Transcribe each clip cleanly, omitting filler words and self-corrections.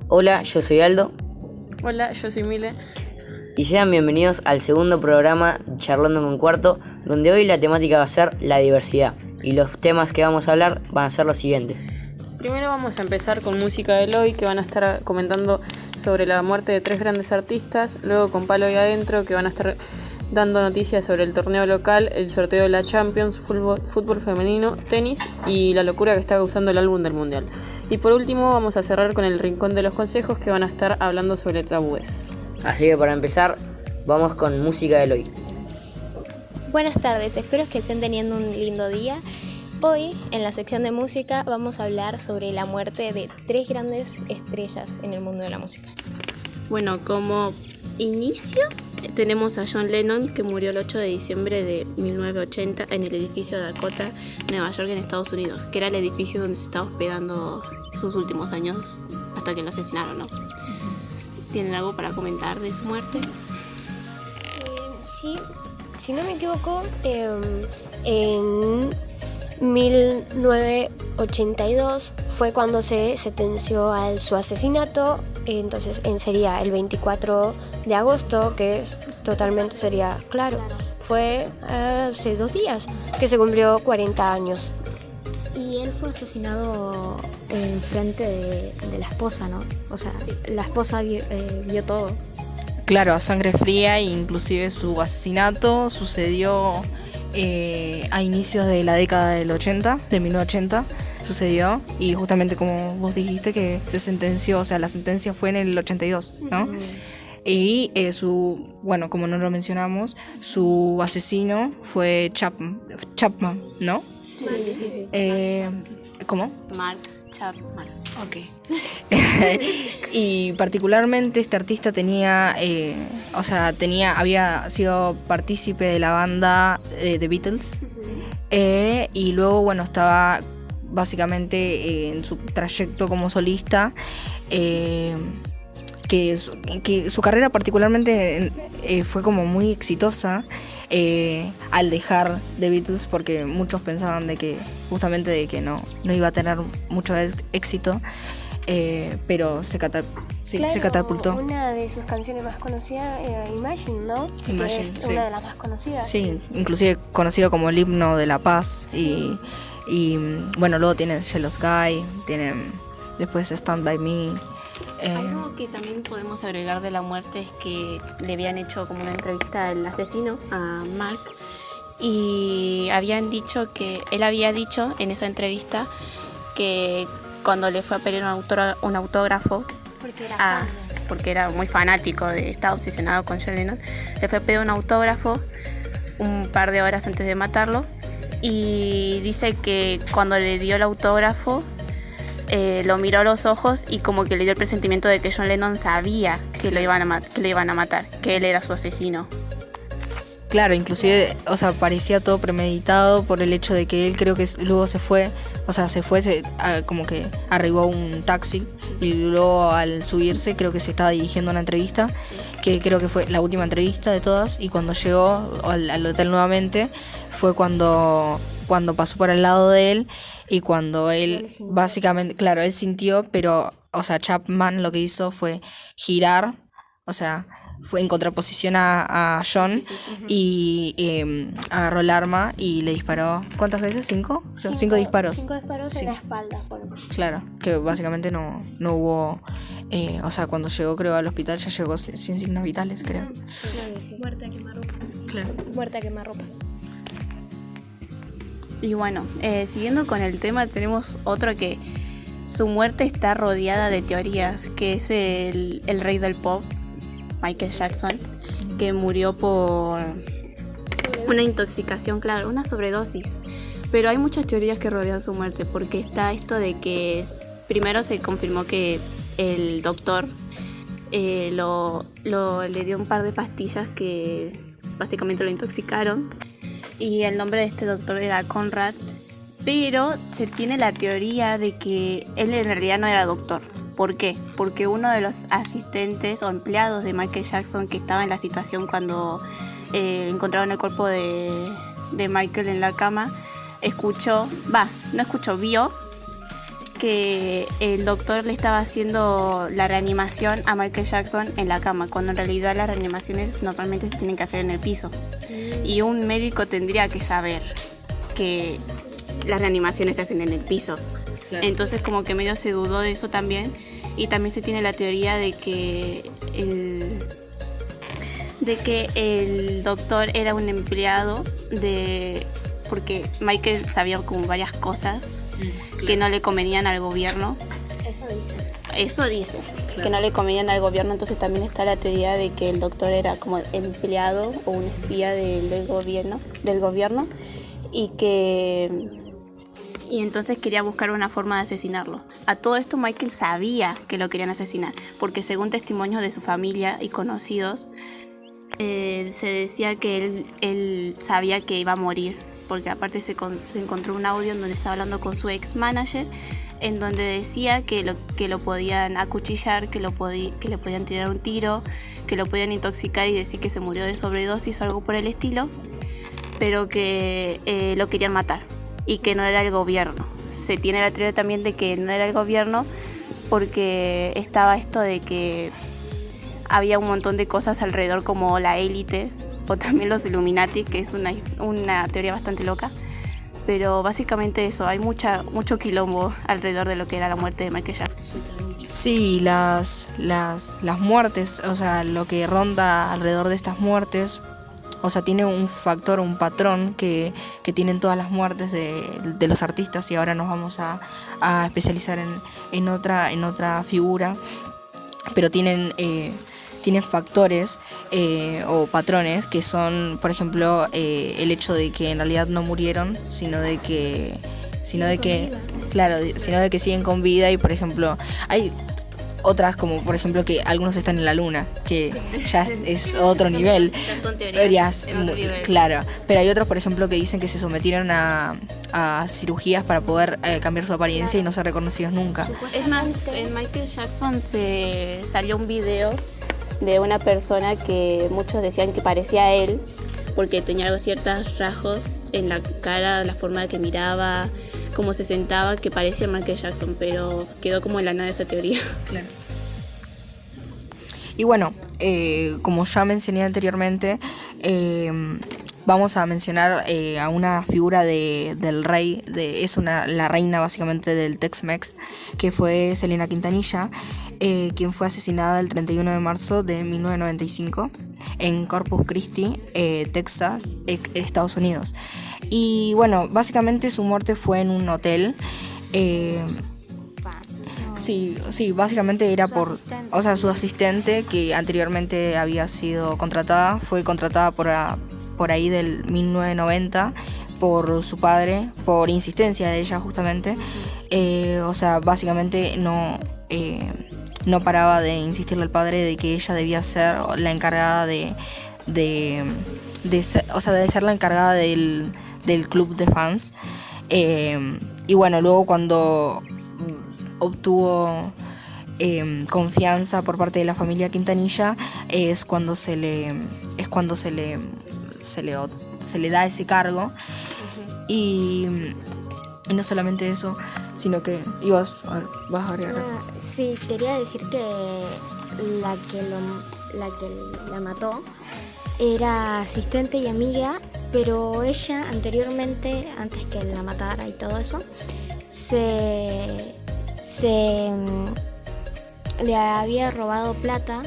Hola, yo soy Aldo Hola, yo soy Mile. y sean bienvenidos al segundo programa Charlando con Cuarto, donde hoy la temática va a ser la diversidad y los temas que vamos a hablar van a ser los siguientes. Primero vamos a empezar con música de Eloy, que van a estar comentando sobre la muerte de 3 grandes artistas. Luego con Palo y Adentro, que van a estar dando noticias sobre el torneo local, el sorteo de la Champions, fútbol femenino, tenis y la locura que está causando el álbum del Mundial. Y por último vamos a cerrar con el Rincón de los Consejos, que van a estar hablando sobre tabúes. Así que para empezar, vamos con música de hoy. Buenas tardes, espero que estén teniendo un lindo día. Hoy, en la sección de música, vamos a hablar sobre la muerte de 3 grandes estrellas en el mundo de la música. Bueno, como inicio tenemos a John Lennon, que murió el 8 de diciembre de 1980 en el edificio Dakota, Nueva York, en Estados Unidos, que era el edificio donde se estaba hospedando sus últimos años hasta que lo asesinaron, ¿no? ¿Tienen algo para comentar de su muerte? Sí, si no me equivoco, en 1982 fue cuando se sentenció a su asesinato. Entonces sería el 24 de agosto, que totalmente sería claro. Fue hace 2 días que se cumplió 40 años. Y él fue asesinado en frente de la esposa, ¿no? O sea, sí. La esposa vio todo. Claro, a sangre fría, e inclusive su asesinato sucedió a inicios de la década del 80, de 1980 sucedió, y justamente como vos dijiste que se sentenció, o sea, la sentencia fue en el 82, ¿no? Y como no lo mencionamos, su asesino fue Chapman, ¿no? Sí. ¿Cómo? Mark Chapman. Ok. Y particularmente este artista había sido partícipe de la banda The Beatles, y luego, estaba básicamente en su trayecto como solista, que su carrera particularmente fue como muy exitosa al dejar The Beatles, porque muchos pensaban de que no iba a tener mucho éxito, pero se catapultó. Una de sus canciones más conocidas era Imagine, ¿no? Imagine, es sí. una de las más conocidas. Sí, inclusive conocido como el himno de la paz. Sí. Y luego tiene Jealous Guy, tiene después Stand By Me. Algo que también podemos agregar de la muerte es que le habían hecho como una entrevista al asesino, a Mark, y él había dicho en esa entrevista que cuando le fue a pedir un autógrafo, porque era muy fanático, estaba obsesionado con John Lennon, le fue a pedir un autógrafo un par de horas antes de matarlo, y dice que cuando le dio el autógrafo lo miró a los ojos y como que le dio el presentimiento de que John Lennon sabía que lo iban a matar, que él era su asesino. Claro, inclusive, parecía todo premeditado por el hecho de que él creo que luego como que arribó a un taxi, y luego al subirse creo que se estaba dirigiendo a una entrevista, que creo que fue la última entrevista de todas, y cuando llegó al hotel nuevamente fue cuando pasó por al lado de él, y cuando él básicamente, claro, él sintió, pero, Chapman lo que hizo fue girar, fue en contraposición a John, y agarró el arma y le disparó. ¿Cuántas veces? ¿5? 5 disparos. 5 disparos en la espalda. Claro, que básicamente no hubo, cuando llegó creo al hospital ya llegó sin signos vitales, creo. Muerte a quemarropa. Claro. Muerte a quemarropa. Y siguiendo con el tema, tenemos otro que su muerte está rodeada de teorías, que es el rey del pop, Michael Jackson, que murió por una intoxicación, claro, una sobredosis. Pero hay muchas teorías que rodean su muerte, porque está esto de que primero se confirmó que el doctor le dio un par de pastillas que básicamente lo intoxicaron, y el nombre de este doctor era Conrad, pero se tiene la teoría de que él en realidad no era doctor. ¿Por qué? Porque uno de los asistentes o empleados de Michael Jackson, que estaba en la situación cuando encontraron el cuerpo de Michael en la cama, vio que el doctor le estaba haciendo la reanimación a Michael Jackson en la cama, cuando en realidad las reanimaciones normalmente se tienen que hacer en el piso. Y un médico tendría que saber que las reanimaciones se hacen en el piso. Claro. Entonces como que medio se dudó de eso también. Y también se tiene la teoría de que el doctor era un empleado porque Michael sabía como varias cosas que no le convenían al gobierno. Eso dice, claro. Que no le convenían al gobierno. Entonces también está la teoría de que el doctor era como empleado o un espía del gobierno y entonces quería buscar una forma de asesinarlo. A todo esto Michael sabía que lo querían asesinar, porque según testimonios de su familia y conocidos, se decía que él sabía que iba a morir, porque aparte se encontró un audio en donde estaba hablando con su ex manager, en donde decía que lo podían acuchillar, que le podían tirar un tiro, que lo podían intoxicar y decir que se murió de sobredosis o algo por el estilo, pero que lo querían matar y que no era el gobierno. Se tiene la teoría también de que no era el gobierno porque estaba esto de que había un montón de cosas alrededor como la élite o también los Illuminati, que es una teoría bastante loca. Pero básicamente eso, hay mucho quilombo alrededor de lo que era la muerte de Michael Jackson. Sí, las muertes, o sea, lo que ronda alrededor de estas muertes, o sea, tiene un factor, un patrón que tienen todas las muertes de los artistas, y ahora nos vamos a especializar en otra figura, pero tienen factores o patrones que son, por ejemplo, el hecho de que en realidad no murieron, sino de que siguen con vida. Y por ejemplo hay otras, como por ejemplo que algunos están en la luna, que ya es otro nivel. Ya son teorías. Claro, pero hay otros, por ejemplo, que dicen que se sometieron a cirugías para poder cambiar su apariencia y no ser reconocidos nunca. Es más, en Michael Jackson se salió un video de una persona que muchos decían que parecía a él, porque tenía ciertos rasgos en la cara, la forma de que miraba, cómo se sentaba, que parecía Michael Jackson, pero quedó como en la nada esa teoría. Claro. Y bueno, como ya mencioné anteriormente, vamos a mencionar a una figura del rey, la reina básicamente del Tex-Mex, que fue Selena Quintanilla, quien fue asesinada el 31 de marzo de 1995 en Corpus Christi, Texas, Estados Unidos. Y bueno, básicamente su muerte fue en un hotel. Sí, básicamente era su asistente, que anteriormente había sido contratada, fue contratada por ahí del 1990 por su padre, por insistencia de ella justamente. Básicamente no paraba de insistirle al padre de que ella debía ser la encargada de ser la encargada del club de fans. Y bueno, luego cuando obtuvo confianza por parte de la familia Quintanilla, es cuando se le da ese cargo. Y no solamente eso, sino que vas a agregar. Sí, quería decir que la que la mató era asistente y amiga, pero ella anteriormente, antes que la matara y todo eso, le había robado plata,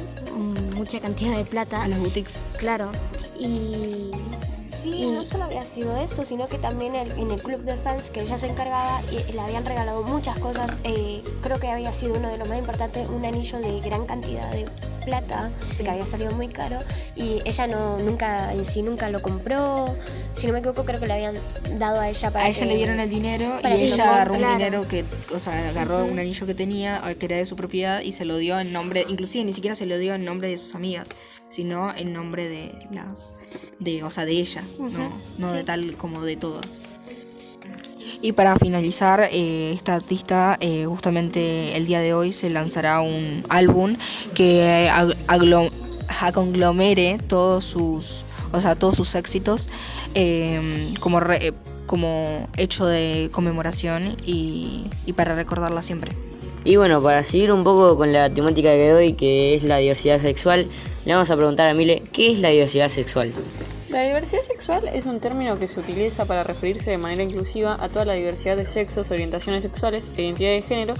mucha cantidad de plata a las boutiques. Claro. Y no solo había sido eso, sino que también en el club de fans que ella se encargaba, le habían regalado muchas cosas. Creo que había sido uno de los más importantes, un anillo de gran cantidad de plata, que había salido muy caro, y ella nunca lo compró. Si no me equivoco, creo que le habían dado a ella ella le dieron el dinero, y ella agarró un dinero agarró un anillo que tenía, que era de su propiedad, y se lo dio en nombre, inclusive ni siquiera se lo dio en nombre de sus amigas, sino en nombre de ella, no de tal como de todas. Y para finalizar, esta artista, justamente el día de hoy se lanzará un álbum que conglomere todos sus éxitos, como hecho de conmemoración y para recordarla siempre. Y bueno, para seguir un poco con la temática de hoy, que es la diversidad sexual, le vamos a preguntar a Mile, ¿qué es la diversidad sexual? La diversidad sexual es un término que se utiliza para referirse de manera inclusiva a toda la diversidad de sexos, orientaciones sexuales e identidad de género,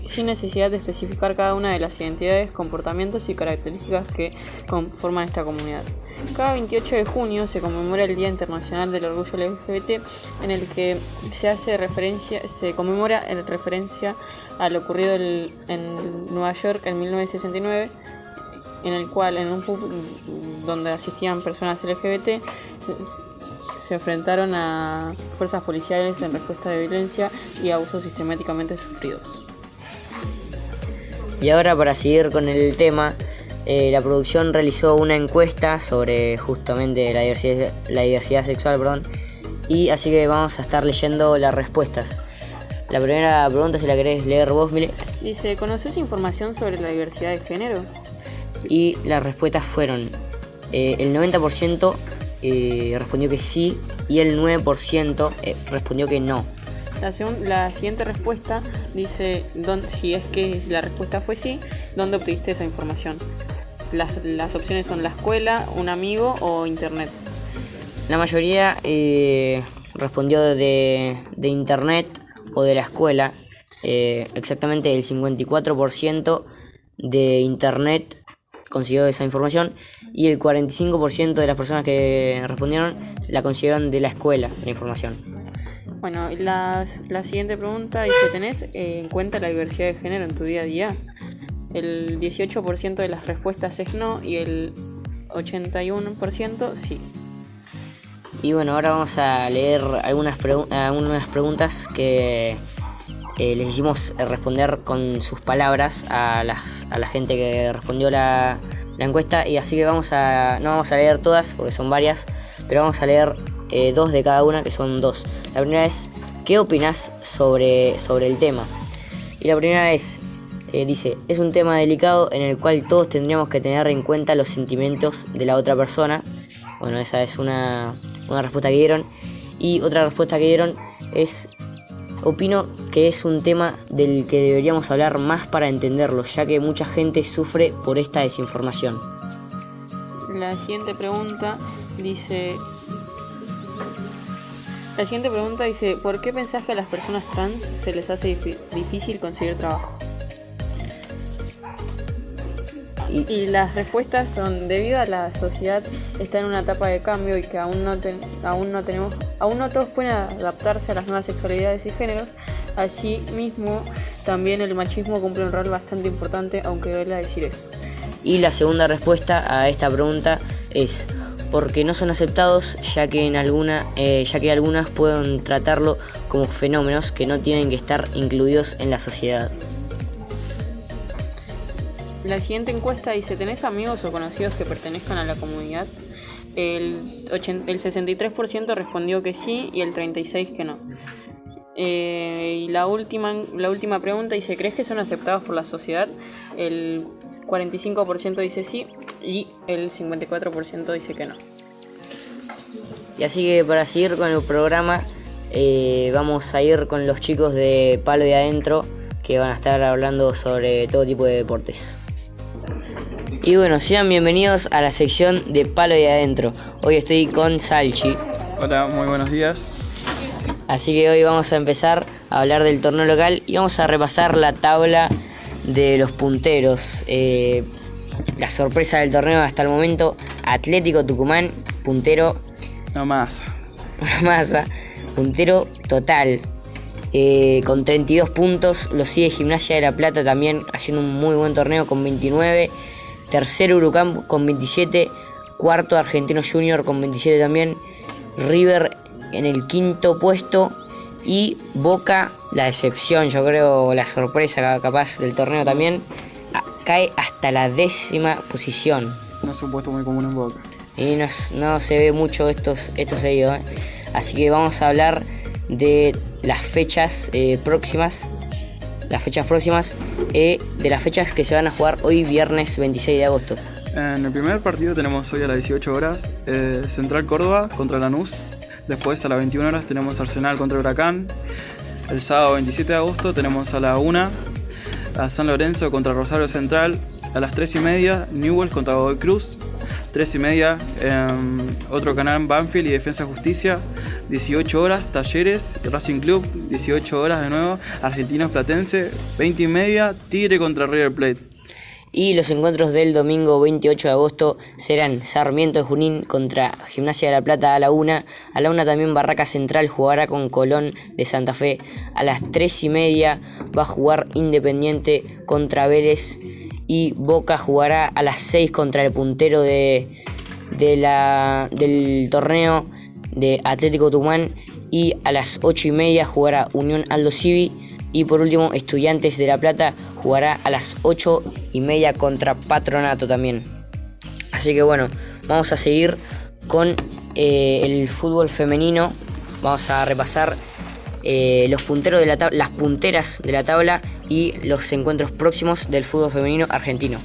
sin necesidad de especificar cada una de las identidades, comportamientos y características que conforman esta comunidad. Cada 28 de junio se conmemora el Día Internacional del Orgullo LGBT, en el que se conmemora en referencia a lo ocurrido en Nueva York en 1969, en el cual en un pub donde asistían personas LGBT se enfrentaron a fuerzas policiales en respuesta de violencia y abusos sistemáticamente sufridos. Y ahora, para seguir con el tema, la producción realizó una encuesta sobre justamente la diversidad sexual, y así que vamos a estar leyendo las respuestas. La primera pregunta, si la querés leer vos, Mile. Dice, ¿conoces información sobre la diversidad de género? Y las respuestas fueron, el 90% respondió que sí y el 9% respondió que no. La siguiente respuesta dice, si es que la respuesta fue sí, ¿dónde obtuviste esa información? Las opciones son la escuela, un amigo o internet. La mayoría respondió de internet o de la escuela. Exactamente el 54% de internet consiguió esa información y el 45% de las personas que respondieron la consiguieron de la escuela, la información. Bueno, la siguiente pregunta dice, ¿tenés en cuenta la diversidad de género en tu día a día? El 18% de las respuestas es no y el 81% sí. Y bueno, ahora vamos a leer algunas preguntas que les hicimos responder con sus palabras a la gente que respondió la encuesta, y así que no vamos a leer todas porque son varias, pero vamos a leer dos de cada una, que son dos. La primera es, ¿qué opinas sobre el tema? Y la primera es, dice, es un tema delicado en el cual todos tendríamos que tener en cuenta los sentimientos de la otra persona. Bueno, esa es una respuesta que dieron. Y otra respuesta que dieron es, opino que es un tema del que deberíamos hablar más para entenderlo, ya que mucha gente sufre por esta desinformación. La siguiente pregunta dice, ¿por qué pensás que a las personas trans se les hace difícil conseguir trabajo? Y las respuestas son, debido a la sociedad está en una etapa de cambio y que aún no todos pueden adaptarse a las nuevas sexualidades y géneros. Así mismo, también el machismo cumple un rol bastante importante, aunque duele decir eso. Y la segunda respuesta a esta pregunta es, porque no son aceptados, ya que algunas pueden tratarlo como fenómenos que no tienen que estar incluidos en la sociedad. La siguiente encuesta dice, ¿tenés amigos o conocidos que pertenezcan a la comunidad? El 63% respondió que sí y el 36% que no. Y la última pregunta dice, ¿crees que son aceptados por la sociedad? El 45% dice sí y el 54% dice que no. Y así que, para seguir con el programa, vamos a ir con los chicos de Palo de Adentro, que van a estar hablando sobre todo tipo de deportes. Y bueno, sean bienvenidos a la sección de Palo de Adentro. Hoy estoy con Salchi. Hola, muy buenos días. Así que hoy vamos a empezar a hablar del torneo local y vamos a repasar la tabla de los punteros. La sorpresa del torneo hasta el momento, Atlético Tucumán, puntero. Una masa, puntero total. Con 32 puntos, lo sigue Gimnasia de La Plata también haciendo un muy buen torneo con 29. Tercero Huracán con 27. Cuarto Argentino Junior con 27 también. River en el quinto puesto. Y Boca, la decepción, yo creo, la sorpresa capaz del torneo también, cae hasta la 10ª posición. No es un puesto muy común en Boca. Y no se ve mucho esto seguido, Así que vamos a hablar de las fechas próximas. Las fechas próximas de las fechas que se van a jugar hoy, viernes 26 de agosto. En el primer partido tenemos hoy a las 18 horas Central Córdoba contra Lanús. Después a las 21 horas tenemos Arsenal contra Huracán. El sábado 27 de agosto tenemos a la 1 a San Lorenzo contra Rosario Central. A las 3:30 Newell's contra Godoy Cruz. 3:30 otro canal Banfield y Defensa Justicia. 18 horas Talleres y Racing Club. 18 horas de nuevo Argentinos Platense. 20:30 Tigre contra River Plate. Y los encuentros del domingo 28 de agosto serán Sarmiento de Junín contra Gimnasia de la Plata a la 1. A la 1 también Barraca Central jugará con Colón de Santa Fe. A las 3:30 va a jugar Independiente contra Vélez. Y Boca jugará a las 6 contra el puntero del torneo de Atlético Tucumán. Y a las 8:30 jugará Unión Aldo Civi. Y por último, Estudiantes de La Plata jugará a las 8:30 contra Patronato también. Así que bueno, vamos a seguir con el fútbol femenino. Vamos a repasar los punteros de las punteras de la tabla y los encuentros próximos del fútbol femenino argentino.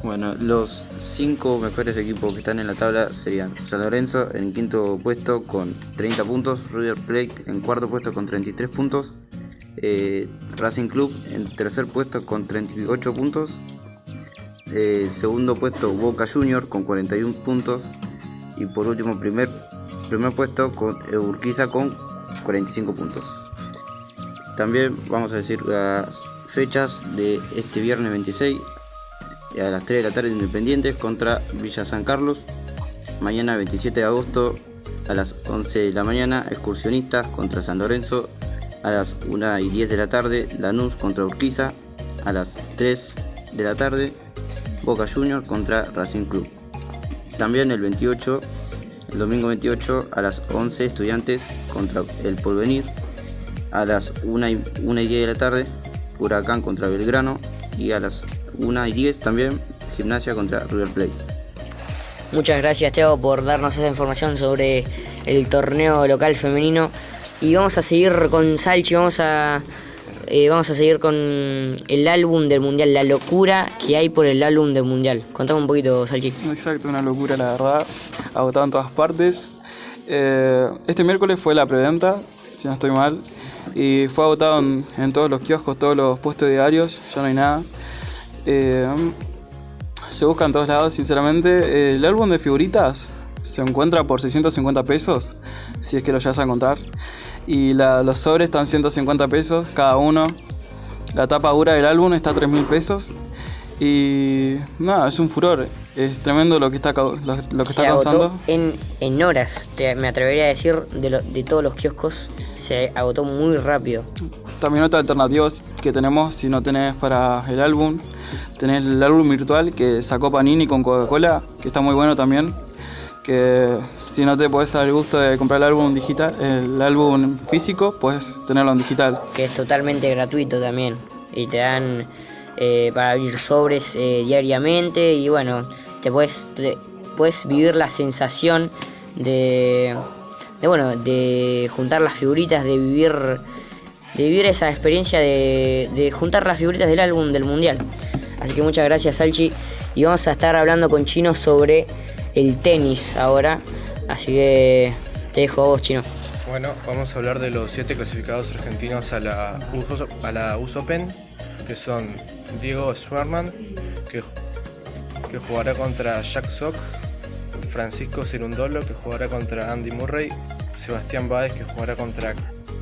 Bueno, los 5 mejores equipos que están en la tabla serían San Lorenzo en quinto puesto con 30 puntos, River Plate en cuarto puesto con 33 puntos, Racing Club en tercer puesto con 38 puntos, segundo puesto Boca Junior con 41 puntos y por último primer puesto con Urquiza con 45 puntos. También vamos a decir las fechas de este viernes 26 a las 3 de la tarde Independientes contra Villa San Carlos. Mañana 27 de agosto a las 11 de la mañana Excursionistas contra San Lorenzo. A las 1:10 de la tarde Lanús contra Urquiza. A las 3 de la tarde Boca Junior contra Racing Club. También el domingo 28 a las 11 Estudiantes contra el Porvenir. A las 1:10 de la tarde Huracán contra Belgrano. Y a las 1:10 también Gimnasia contra River Plate. Muchas gracias, Teo, por darnos esa información sobre el torneo local femenino. Y vamos a seguir con Salchi, vamos a seguir con el álbum del Mundial, la locura que hay por el álbum del Mundial. Contame un poquito, Salchi. Exacto, una locura la verdad, agotado en todas partes. Este miércoles fue la preventa, si no estoy mal, y fue agotado en todos los kioscos, todos los puestos diarios, ya no hay nada. Se busca en todos lados, sinceramente. El álbum de figuritas se encuentra por 650 pesos, si es que lo llegas a contar. Y los sobres están 150 pesos cada uno. La tapa dura del álbum está a 3.000 pesos. Y nada, es un furor. Es tremendo lo que está causando. En horas, me atrevería a decir, de todos los kioscos, se agotó muy rápido. También otra alternativa que tenemos, si no tenés para el álbum, tenés el álbum virtual que sacó Panini con Coca-Cola, que está muy bueno también. Que si no te podés dar el gusto de comprar el álbum digital, el álbum físico, puedes tenerlo en digital. Que es totalmente gratuito también. Y te dan para abrir sobres diariamente. Y bueno, puedes vivir la sensación de juntar las figuritas, de vivir esa experiencia de juntar las figuritas del álbum del Mundial. Así que muchas gracias, Salchi. Y vamos a estar hablando con Chino sobre el tenis ahora. Así que te dejo a vos, Chino. Bueno, vamos a hablar de los 7 clasificados argentinos a la US Open, que son Diego Schwartzman, que jugará contra Jack Sock, Francisco Cerundolo, que jugará contra Andy Murray, Sebastián Báez, que jugará contra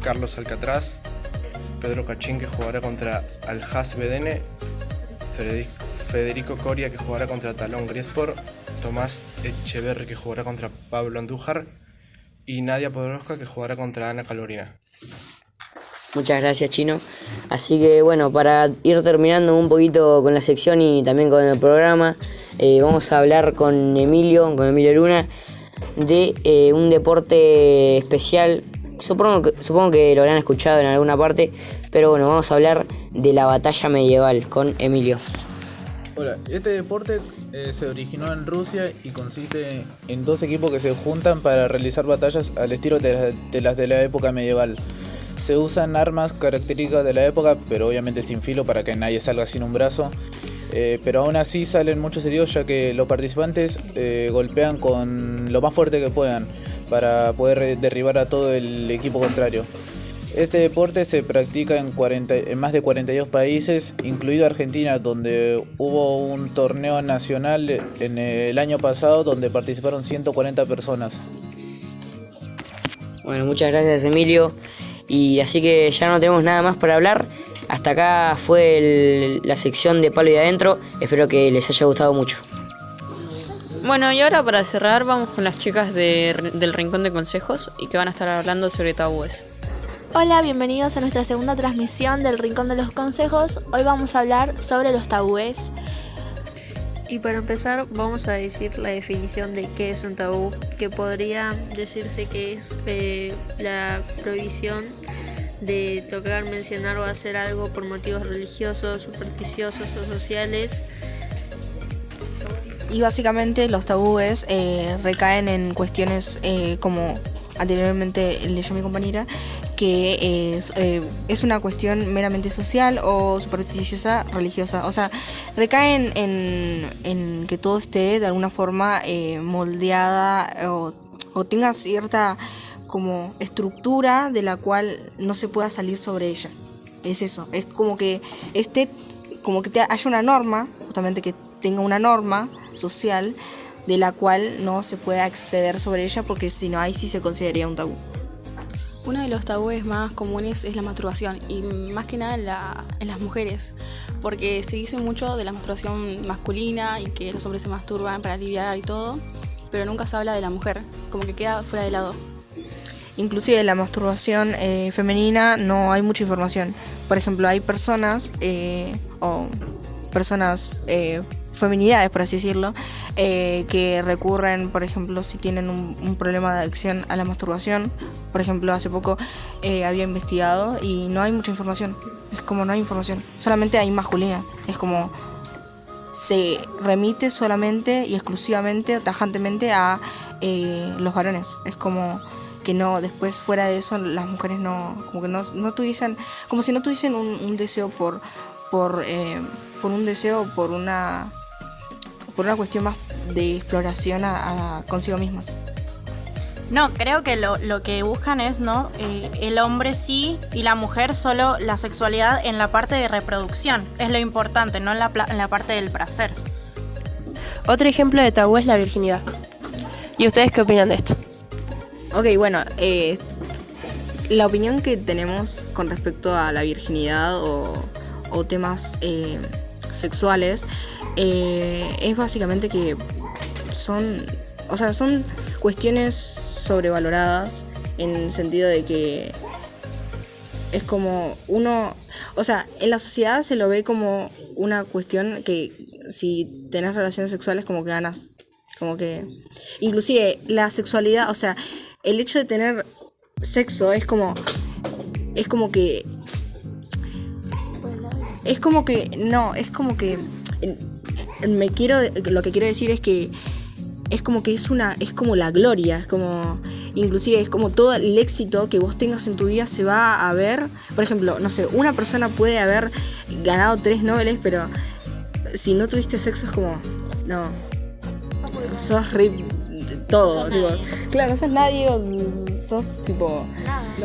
Carlos Alcaraz, Pedro Cachín, que jugará contra Alhaz Bedene, Federico Coria, que jugará contra Talón Griespor, Tomás Echeverri, que jugará contra Pablo Andújar, y Nadia Podoroska, que jugará contra Ana Calorina. Muchas gracias, Chino. Así que bueno, para ir terminando un poquito con la sección y también con el programa, vamos a hablar con Emilio Luna, de un deporte especial. Supongo que lo habrán escuchado en alguna parte, pero bueno, vamos a hablar de la batalla medieval con Emilio. Hola, este deporte se originó en Rusia y consiste en 2 equipos que se juntan para realizar batallas al estilo de las de la época medieval. Se usan armas características de la época, pero obviamente sin filo para que nadie salga sin un brazo. Pero aún así salen muchos heridos, ya que los participantes golpean con lo más fuerte que puedan. para poder derribar a todo el equipo contrario. Este deporte se practica en más de 42 países, incluido Argentina, donde hubo un torneo nacional en el año pasado donde participaron 140 personas. Bueno, muchas gracias, Emilio. Y así que ya no tenemos nada más para hablar. Hasta acá fue la sección de Palo y Adentro. Espero que les haya gustado mucho. Bueno, y ahora para cerrar vamos con las chicas del Rincón de Consejos y que van a estar hablando sobre tabúes. Hola, bienvenidos a nuestra segunda transmisión del Rincón de los Consejos. Hoy vamos a hablar sobre los tabúes. Y para empezar vamos a decir la definición de qué es un tabú, que podría decirse que es la prohibición de tocar, mencionar o hacer algo por motivos religiosos, supersticiosos o sociales. Y básicamente los tabúes recaen en cuestiones como anteriormente leyó mi compañera, que es una cuestión meramente social o supersticiosa, religiosa. O sea, recaen en que todo esté de alguna forma moldeada o tenga cierta como estructura de la cual no se pueda salir sobre ella. Es eso, es como que haya una norma, justamente que tenga una norma social de la cual no se puede acceder sobre ella, porque si no, ahí sí se consideraría un tabú. Uno de los tabúes más comunes es la masturbación, y más que nada en las mujeres, porque se dice mucho de la masturbación masculina y que los hombres se masturban para aliviar y todo, pero nunca se habla de la mujer, como que queda fuera de lado. Inclusive la masturbación femenina no hay mucha información. Por ejemplo, hay personas feminidades, por así decirlo, que recurren, por ejemplo, si tienen un problema de adicción a la masturbación. Por ejemplo, hace poco había investigado y no hay mucha información. Es como no hay información, solamente hay masculina. Es como se remite solamente y exclusivamente, tajantemente a los varones. Es como que no, después fuera de eso las mujeres no, como que no tuviesen, como si no tuviesen un deseo por un deseo, por una cuestión más de exploración consigo mismas. No, creo que lo que buscan es, ¿no? El hombre sí y la mujer solo la sexualidad en la parte de reproducción. Es lo importante, no en la parte del placer. Otro ejemplo de tabú es la virginidad. ¿Y ustedes qué opinan de esto? Ok, bueno, la opinión que tenemos con respecto a la virginidad o temas sexuales es básicamente que son cuestiones sobrevaloradas, en el sentido de que es como en la sociedad se lo ve como una cuestión que si tenés relaciones sexuales como que ganas, como que inclusive la sexualidad, o sea, el hecho de tener sexo es como que lo que quiero decir es que es como la gloria, es como, inclusive es como todo el éxito que vos tengas en tu vida se va a ver. Por ejemplo, no sé, una persona puede haber ganado 3 Nobeles, pero si no tuviste sexo es como, no, sos todo, tipo, claro, no sos nadie, sos tipo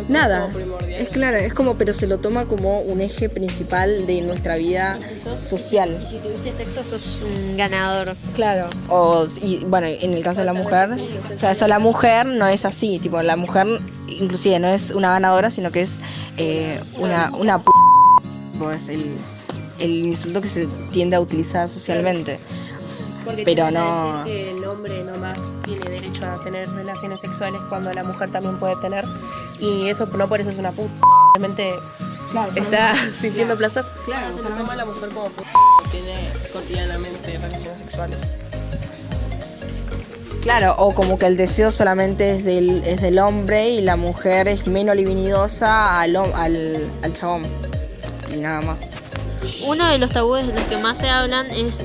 nada. Es claro, es como, pero se lo toma como un eje principal de nuestra vida social. Y si tuviste sexo sos un ganador. Claro. Y bueno, en el caso de la mujer, o sea, eso, la mujer no es así, tipo, la mujer inclusive no es una ganadora, sino que es una p***, es el insulto que se tiende a utilizar socialmente. Porque pero no decir que el hombre nomás tiene derecho a tener relaciones sexuales cuando la mujer también puede tener, y eso no por eso es una puta, realmente está sintiendo placer. Claro, se toma a la mujer como puta, tiene cotidianamente relaciones sexuales. Claro, o como que el deseo solamente es del hombre y la mujer es menos libidinosa al chabón y nada más. Uno de los tabúes de los que más se hablan es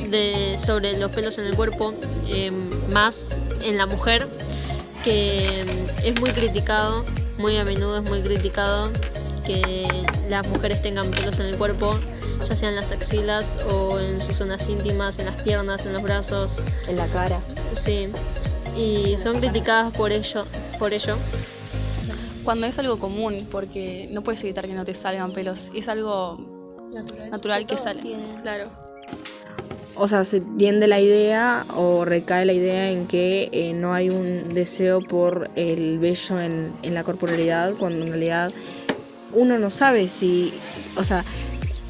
sobre los pelos en el cuerpo, más en la mujer, que es muy criticado, muy a menudo es muy criticado que las mujeres tengan pelos en el cuerpo, ya sea en las axilas o en sus zonas íntimas, en las piernas, en los brazos, en la cara. Sí, y son criticadas por ello. por ello. Cuando es algo común, porque no puedes evitar que no te salgan pelos. Es algo natural que sale. Claro. O sea, se tiende la idea o recae la idea en que no hay un deseo por el vello en la corporalidad, cuando en realidad uno no sabe si... O sea,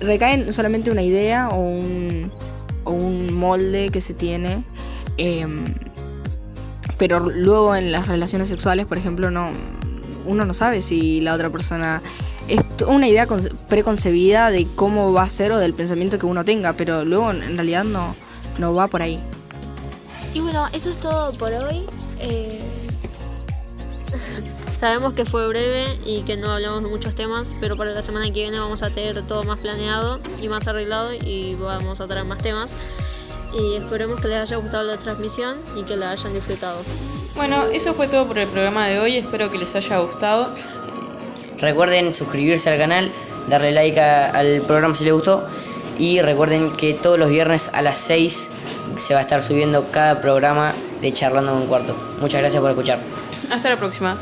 recae solamente una idea o un molde que se tiene, pero luego en las relaciones sexuales, por ejemplo, uno no sabe si la otra persona... Es una idea preconcebida de cómo va a ser o del pensamiento que uno tenga, pero luego en realidad no va por ahí. Y bueno, eso es todo por hoy. Sabemos que fue breve y que no hablamos de muchos temas, pero para la semana que viene vamos a tener todo más planeado y más arreglado y vamos a traer más temas. Y esperemos que les haya gustado la transmisión y que la hayan disfrutado. Bueno, eso fue todo por el programa de hoy, espero que les haya gustado. Recuerden suscribirse al canal, darle like al programa si les gustó y recuerden que todos los viernes a las 6 se va a estar subiendo cada programa de Charlando con Cuarto. Muchas gracias por escuchar. Hasta la próxima.